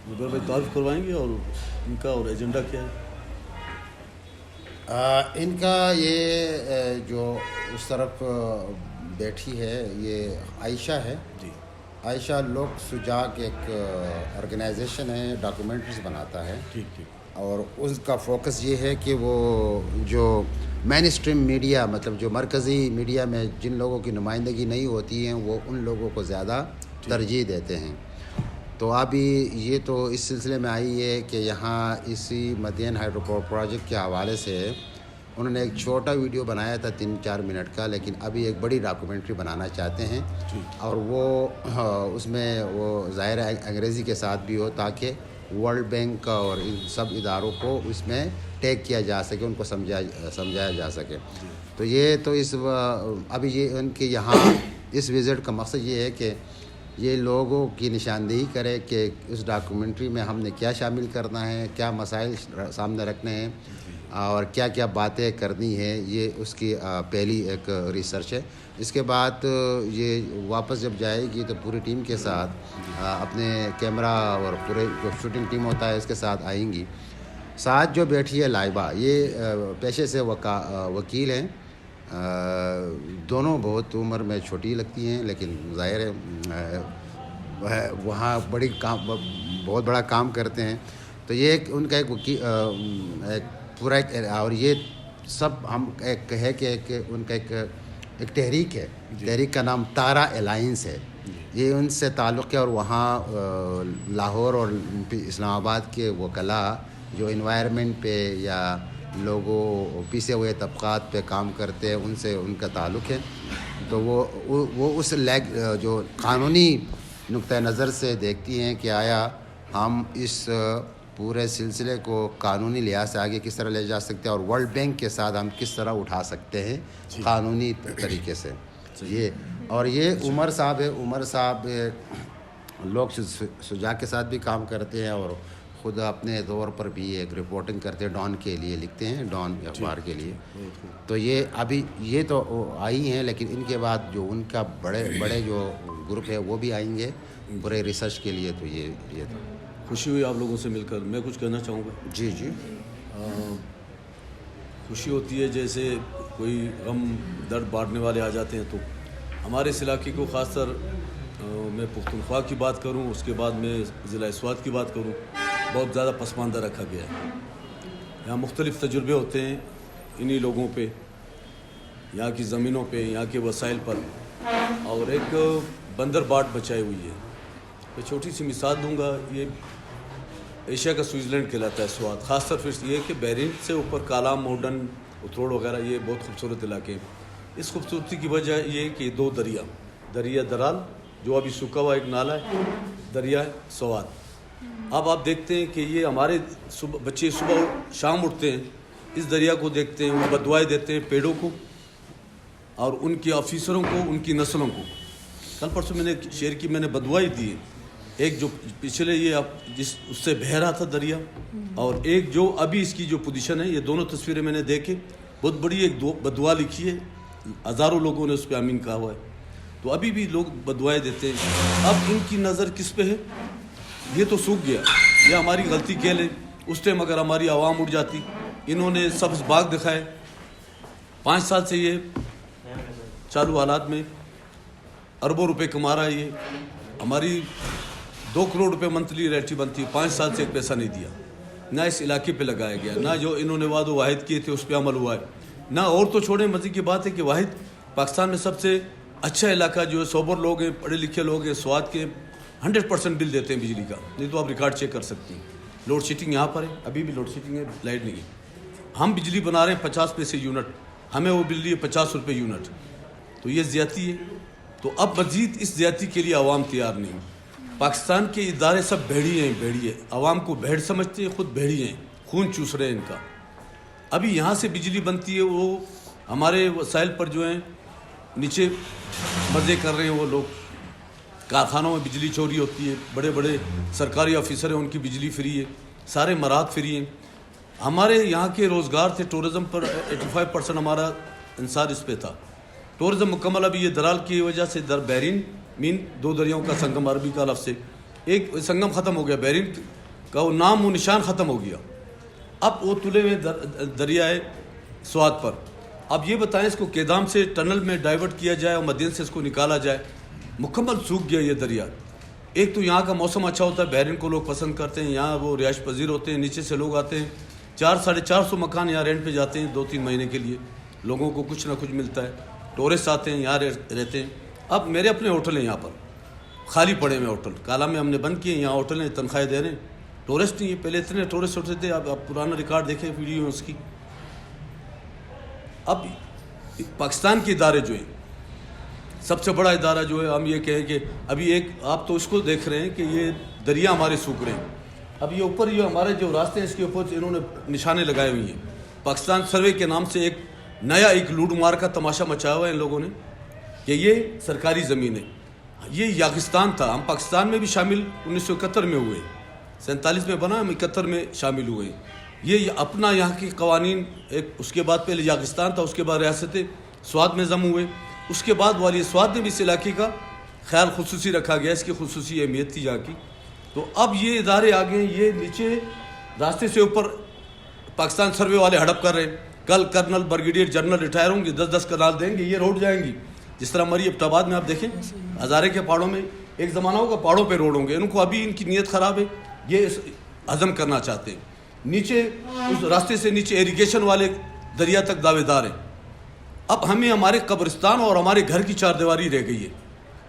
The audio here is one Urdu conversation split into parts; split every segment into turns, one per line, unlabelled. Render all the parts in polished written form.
زبیر بھائی تعارف کروائیں گے اور ان کا اور ایجنڈا کیا ہے؟
ان کا یہ جو اس طرف بیٹھی ہے یہ عائشہ ہے.
جی
عائشہ لوک سجاگ ایک آرگنائزیشن ہے، ڈاکومنٹریز بناتا ہے.
ٹھیک ٹھیک.
اور اس کا فوکس یہ ہے کہ وہ جو مین اسٹریم میڈیا مطلب جو مرکزی میڈیا میں جن لوگوں کی نمائندگی نہیں ہوتی ہیں وہ ان لوگوں کو زیادہ ترجیح دیتے ہیں. تو ابھی یہ تو اس سلسلے میں آئی ہے کہ یہاں اسی مدین ہائیڈرو پاور پروجیکٹ کے حوالے سے انہوں نے ایک چھوٹا ویڈیو بنایا تھا 3-4 منٹ کا، لیکن ابھی ایک بڑی ڈاکومنٹری بنانا چاہتے ہیں. اور وہ اس میں وہ ظاہر انگریزی کے ساتھ بھی ہو تاکہ ورلڈ بینک اور ان سب اداروں کو اس میں ٹیگ کیا جا سکے، ان کو سمجھایا جا سکے. تو یہ تو ابھی یہ ان کے یہاں اس وزٹ کا مقصد یہ ہے کہ یہ لوگوں کی نشاندہی کرے کہ اس ڈاکومنٹری میں ہم نے کیا شامل کرنا ہے، کیا مسائل سامنے رکھنے ہیں اور کیا کیا باتیں کرنی ہے. یہ اس کی پہلی ایک ریسرچ ہے. اس کے بعد یہ واپس جب جائے گی تو پوری ٹیم کے ساتھ اپنے کیمرہ اور پورے جو شوٹنگ ٹیم ہوتا ہے اس کے ساتھ آئیں گی. ساتھ جو بیٹھی ہے لائبہ، یہ پیشے سے وکیل ہیں. دونوں بہت عمر میں چھوٹی لگتی ہیں لیکن ظاہر ہے وہاں بہت بڑا کام کرتے ہیں. تو یہ ان کا ایک پورا اور یہ سب ہم ایک ہے کہ ان کا ایک تحریک ہے. تحریک کا نام تارا الائنس ہے. یہ ان سے تعلق ہے اور وہاں لاہور اور اسلام آباد کے وکلاء جو انوائرمنٹ پہ یا لوگوں پیچھے ہوئے طبقات پہ کام کرتے ہیں ان سے ان کا تعلق ہے. تو وہ اس جو قانونی نقطہ نظر سے دیکھتی ہیں کہ آیا ہم اس پورے سلسلے کو قانونی لحاظ سے آگے کس طرح لے جا سکتے ہیں اور ورلڈ بینک کے ساتھ ہم کس طرح اٹھا سکتے ہیں قانونی طریقے سے. یہ عمر صاحب ہے. عمر صاحب لوک سجاگ کے ساتھ بھی کام کرتے ہیں اور خود اپنے طور پر بھی ایک رپورٹنگ کرتے ہیں، ڈان کے لیے لکھتے ہیں، ڈان اخبار کے لیے. تو یہ ابھی یہ تو آئی ہیں لیکن ان کے بعد جو ان کا بڑے جو گروپ ہے وہ بھی آئیں گے پورے ریسرچ کے لیے. تو یہ تو
خوشی ہوئی آپ لوگوں سے مل کر. میں کچھ کہنا چاہوں گا.
جی
خوشی ہوتی ہے جیسے کوئی غم درد بانٹنے والے آ جاتے ہیں. تو ہمارے اس علاقے کو خاص طر میں پختونخوا کی بات کروں، اس کے بعد میں ضلع سوات کی بات کروں، بہت زیادہ پسماندہ رکھا گیا ہے. یہاں مختلف تجربے ہوتے ہیں انہی لوگوں پہ، یہاں کی زمینوں پہ، یہاں کے وسائل پر، اور ایک بندر باٹ بچائی ہوئی ہے. میں چھوٹی سی مثال دوں گا. یہ ایشیا کا سوئٹزرلینڈ کہلاتا ہے سوات. خاص طور پھر یہ کہ بحرین سے اوپر کالام، مورڈن، اتروڑ وغیرہ یہ بہت خوبصورت علاقے ہیں. اس خوبصورتی کی وجہ یہ کہ دو دریا درال جو ابھی سوکھا ہوا ایک نالا ہے، دریا سوات. اب آپ دیکھتے ہیں کہ یہ ہمارے بچے صبح شام اٹھتے ہیں، اس دریا کو دیکھتے ہیں، وہ بدوائیں دیتے ہیں پیڑوں کو اور ان کے آفیسروں کو، ان کی نسلوں کو. کل پرسوں میں نے شعر کی میں نے بدوائیں دی ہے. ایک جو پچھلے یہ اس سے بہہ رہا تھا دریا، اور ایک جو ابھی اس کی جو پوزیشن ہے. یہ دونوں تصویریں میں نے دیکھے. بہت بڑی ایک بدعا لکھی ہے، ہزاروں لوگوں نے اس پہ آمین کہا ہوا ہے. تو ابھی بھی لوگ بدوائیں دیتے ہیں. اب ان کی نظر کس پہ ہے؟ یہ تو سوکھ گیا، یہ ہماری غلطی کہہ لیں. اس ٹائم اگر ہماری عوام اٹھ جاتی. انہوں نے سبز باغ دکھائے. 5 سال سے یہ چالو حالات میں اربوں روپے کما رہا ہے. یہ ہماری 2 کروڑ روپے منتھلی ریٹی بنتی ہے. 5 سال سے ایک پیسہ نہیں دیا، نہ اس علاقے پہ لگایا گیا، نہ جو انہوں نے وعد و واحد کیے تھے اس پہ عمل ہوا ہے، نہ. اور تو چھوڑیں، مزے کی بات ہے کہ واحد پاکستان میں سب سے اچھا علاقہ جو ہے سوبر لوگ ہیں، پڑھے لکھے لوگ ہیں، سوات کے 100% بل دیتے ہیں بجلی کا. نہیں تو آپ ریکارڈ چیک کر سکتے ہیں. لوڈ شیڈنگ یہاں پر ہے، ابھی بھی لوڈ شیڈنگ ہے، لائٹ نہیں ہے. ہم بجلی بنا رہے ہیں 50 پیسے یونٹ، ہمیں وہ بل رہی ہے 50 روپے یونٹ. تو یہ زیادتی ہے. تو اب مزید اس زیادتی کے لیے عوام تیار نہیں. پاکستان کے ادارے سب بھیڑیے. عوام کو بھیڑ سمجھتے ہیں، خود بھیڑیے ہیں، خون چوس رہے ہیں ان کا. ابھی یہاں سے بجلی بنتی ہے، وہ ہمارے وسائل پر جو ہیں نیچے مزے کر رہے ہیں وہ لوگ. کارخانوں میں بجلی چوری ہوتی ہے، بڑے بڑے سرکاری آفیسر ہیں ان کی بجلی فری ہے، سارے مراد فری ہیں. ہمارے یہاں کے روزگار تھے ٹورزم پر 85% ہمارا انصار اس پہ تھا. ٹورزم مکمل ابھی یہ درال کی وجہ سے بحرین مین 2 دریاؤں کا سنگم عربی کا لفظ ہے. ایک سنگم ختم ہو گیا, بحرین کا وہ نام و نشان ختم ہو گیا. اب وہ تلے ہوئے دریائے سوات پر. اب یہ بتائیں اس کو کیدام سے ٹنل میں ڈائیورٹ کیا جائے اور مدین سے اس کو نکالا جائے. مکمل سوکھ گیا یہ دریا. ایک تو یہاں کا موسم اچھا ہوتا ہے, بحرین کو لوگ پسند کرتے ہیں, یہاں وہ رہائش پذیر ہوتے ہیں, نیچے سے لوگ آتے ہیں, 400-450 مکان یہاں رینٹ پہ جاتے ہیں 2-3 مہینے کے لیے, لوگوں کو کچھ نہ کچھ ملتا ہے, ٹورسٹ آتے ہیں یہاں رہتے ہیں. اب میرے اپنے ہوٹل ہیں یہاں پر, خالی پڑے ہوئے ہوٹل, کالا میں ہم نے بند کیے, یہاں ہوٹل ہیں, تنخواہیں دے رہے ہیں, ٹورسٹ نہیں ہے. پہلے اتنے ٹورسٹ ہوتے تھے, اب پرانا ریکارڈ دیکھیں ویڈیو ہے اس کی. اب پاکستان کے ادارے جو ہیں, سب سے بڑا ادارہ جو ہے, ہم یہ کہیں کہ ابھی ایک آپ تو اس کو دیکھ رہے ہیں کہ یہ دریا ہمارے سوکھ رہے ہیں. اب یہ اوپر یہ ہمارے جو راستے ہیں اس کے اوپر انہوں نے نشانے لگائے ہوئی ہیں. پاکستان سروے کے نام سے ایک نیا ایک لوٹ مار کا تماشا مچایا ہوا ہے ان لوگوں نے کہ یہ سرکاری زمین ہے. یہ یاغستان تھا, ہم پاکستان میں بھی شامل 1971 میں ہوئے, 47 میں بنا, ہم 71 میں شامل ہوئے. یہ اپنا یہاں کے قوانین, ایک اس کے بعد پہلے یاغستان تھا, اس کے بعد ریاست سوات میں ضم ہوئے, اس کے بعد والی سوات نے بھی اس علاقے کا خیال خصوصی رکھا گیا, اس کی خصوصی اہمیت تھی یہاں کی. تو اب یہ ادارے آگے ہیں, یہ نیچے راستے سے اوپر پاکستان سروے والے ہڑپ کر رہے ہیں. کل کرنل بریگیڈیئر جنرل ریٹائر ہوں گے, 10-10 کنال دیں گے, یہ روڈ جائیں گی. جس طرح ہماری ابٹاباد میں آپ دیکھیں, ہزارے کے پہاڑوں میں ایک زمانہ ہوگا پہاڑوں پہ روڈ ہوں گے. ان کو ابھی ان کی نیت خراب ہے, یہ ہضم کرنا چاہتے ہیں. نیچے اس راستے سے نیچے ایریگیشن والے دریا تک دعوے دار ہیں. اب ہمیں ہمارے قبرستان اور ہمارے گھر کی چار دیواری رہ گئی ہے,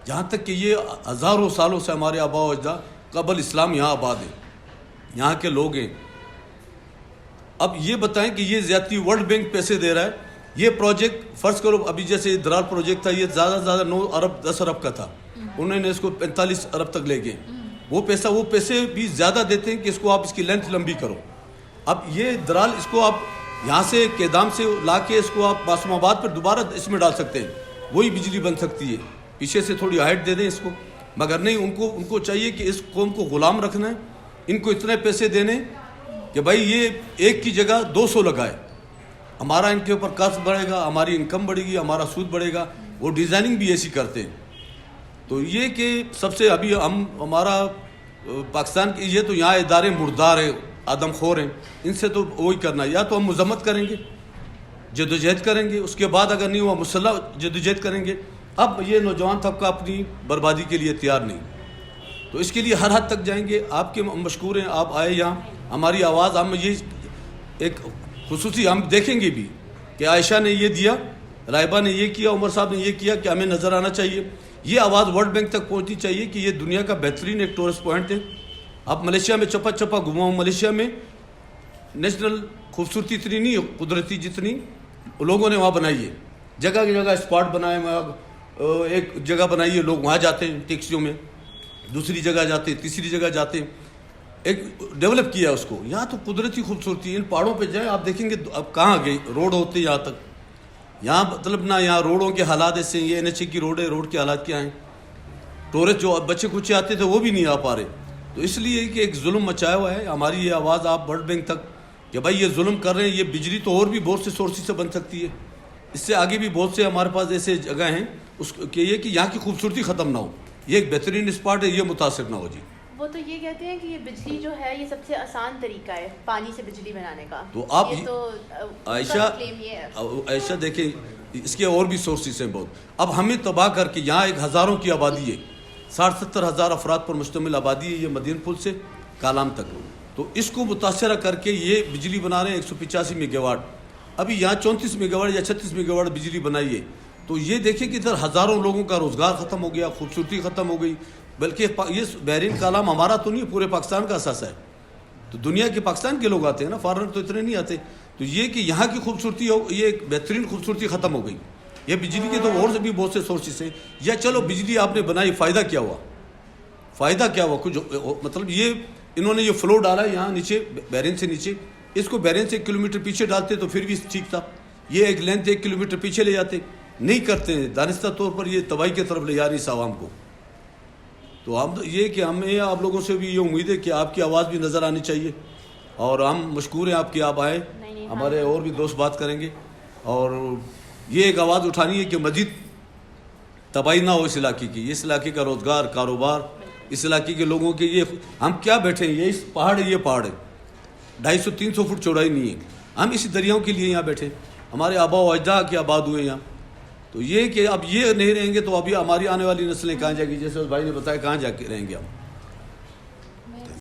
جہاں تک کہ یہ ہزاروں سالوں سے ہمارے آباء و اجداد قبل اسلام یہاں آباد ہیں, یہاں کے لوگ ہیں. اب یہ بتائیں کہ یہ زیادتی ورلڈ بینک پیسے دے رہا ہے. یہ پروجیکٹ فرض کرو ابھی جیسے درال پروجیکٹ تھا, یہ زیادہ سے زیادہ 9 ارب 10 ارب کا تھا, انہوں نے اس کو 45 ارب تک لے گئے. وہ پیسے بھی زیادہ دیتے ہیں کہ اس کو آپ اس کی لینتھ لمبی کرو. اب یہ درال اس کو آپ یہاں سے کیدام سے لا کے اس کو آپ معصوم آباد پر دوبارہ اس میں ڈال سکتے ہیں, وہی بجلی بن سکتی ہے. پیچھے سے تھوڑی ہائٹ دے دیں اس کو, مگر نہیں, ان کو چاہیے کہ اس قوم کو غلام رکھنا ہے. ان کو اتنے پیسے دینے کہ بھائی یہ ایک کی جگہ 200 لگائے, ہمارا ان کے اوپر قرض بڑھے گا, ہماری انکم بڑھے گی, ہمارا سود بڑھے گا. وہ ڈیزائننگ بھی ایسی کرتے ہیں. تو یہ کہ سب سے ابھی ہمارا پاکستان کی یہ تو یہاں ادارے مردار ہیں, آدم خور ہیں, ان سے تو وہی کرنا ہے. یا تو ہم مذمت کریں گے, جدوجہد کریں گے, اس کے بعد اگر نہیں ہوا مسلح جدوجہد کریں گے. اب یہ نوجوان طبقہ اپنی بربادی کے لیے تیار نہیں, تو اس کے لیے ہر حد تک جائیں گے. آپ کے مشکور ہیں, آپ آئے یہاں, ہماری آواز ہم یہ ایک خصوصی ہم دیکھیں گے بھی کہ عائشہ نے یہ دیا, رائبہ نے یہ کیا, عمر صاحب نے یہ کیا, کہ ہمیں نظر آنا چاہیے. یہ آواز ورلڈ بینک تک پہنچنی چاہیے کہ یہ دنیا کا بہترین ایک ٹورسٹ پوائنٹ ہے. آپ ملیشیا میں چپا گھماؤں, ملیشیا میں نیشنل خوبصورتی اتنی نہیں قدرتی جتنی لوگوں نے وہاں بنائی ہے. جگہ کی جگہ اسپاٹ بنائے, ایک جگہ بنائی ہے, لوگ وہاں جاتے ہیں ٹیکسیوں میں, دوسری جگہ جاتے ہیں, تیسری جگہ جاتے ہیں, ایک ڈیولپ کیا اس کو. یہاں تو قدرتی خوبصورتی, ان پہاڑوں پہ جائیں آپ دیکھیں گے اب کہاں گئی روڈ ہوتے یہاں تک. یہاں مطلب نہ یہاں روڈوں کے حالات ایسے ہیں, یہ NH کی روڈ ہے, روڈ کے حالات کیا ہیں. ٹورسٹ جو بچے کچھ آتے تھے وہ بھی نہیں آ پا رہے. تو اس لیے کہ ایک ظلم مچایا ہوا ہے. ہماری یہ آواز آپ ورلڈ بینک تک کہ بھائی یہ ظلم کر رہے ہیں. یہ بجلی تو اور بھی بہت سے سورسز سے بن سکتی ہے, اس سے آگے بھی بہت سے ہمارے پاس ایسے جگہ ہیں اس کہ یہ کہ یہاں کی خوبصورتی ختم نہ ہو. یہ ایک بہترین اسپاٹ ہے, یہ متاثر نہ ہو. جی
وہ تو یہ کہتے ہیں کہ یہ بجلی جو ہے یہ سب سے آسان طریقہ ہے پانی سے بجلی بنانے کا.
تو آپ عائشہ دیکھیں اس کے اور بھی سورسز ہیں بہت. اب ہمیں تباہ کر کے یہاں ایک ہزاروں کی آبادی ہے, 60-70 ہزار افراد پر مشتمل آبادی ہے یہ مدین پل سے کالام تک. تو اس کو متاثرہ کر کے یہ بجلی بنا رہے ہیں 185 میگا واٹ. ابھی یہاں 34 میگا واٹ یا 36 میگا واٹ بجلی بنائی ہے. تو یہ دیکھیں کہ ادھر ہزاروں لوگوں کا روزگار ختم ہو گیا, خوبصورتی ختم ہو گئی. بلکہ یہ بحرین کالام ہمارا تو نہیں, پورے پاکستان کا اثاثہ ہے. تو دنیا کے پاکستان کے لوگ آتے ہیں نا, فارنر تو اتنے نہیں آتے. تو یہ کہ یہاں کی خوبصورتی ہو, یہ ایک بہترین خوبصورتی ختم ہو گئی. یہ بجلی کے تو اور سے بھی بہت سے سورسز ہیں. یا چلو بجلی آپ نے بنائی, فائدہ کیا ہوا, فائدہ کیا ہوا کچھ مطلب یہ انہوں نے یہ فلو ڈالا یہاں نیچے بحرین سے نیچے, اس کو بحرین سے 1 کلومیٹر پیچھے ڈالتے تو پھر بھی ٹھیک تھا. یہ ایک لینتھ 1 کلومیٹر پیچھے لے جاتے, نہیں کرتے ہیں. دانستہ طور پر یہ تباہی کی طرف لے جا رہی اس عوام کو. تو ہم یہ کہ ہمیں آپ لوگوں سے بھی یہ امید ہے کہ آپ کی آواز بھی نظر آنی چاہیے. اور ہم مشکور ہیں آپ کی, آپ آئے, ہمارے اور بھی دوست بات کریں گے. اور یہ ایک آواز اٹھانی ہے کہ مزید تباہی نہ ہو اس علاقے کی. اس علاقے کا روزگار, کاروبار اس علاقے کے لوگوں کے. یہ ہم کیا بیٹھے ہیں, یہ پہاڑ ہے, یہ پہاڑ ہے 250-300 فٹ چوڑائی نہیں ہے. ہم اسی دریاؤں کے لیے یہاں بیٹھے, ہمارے آبا و اجداد کے آباد ہوئے یہاں. تو یہ کہ اب یہ نہیں رہیں گے تو ابھی ہماری آنے والی نسلیں کہاں جائیں گی, جیسے اس بھائی نے بتایا کہاں جا کے رہیں گے ہم.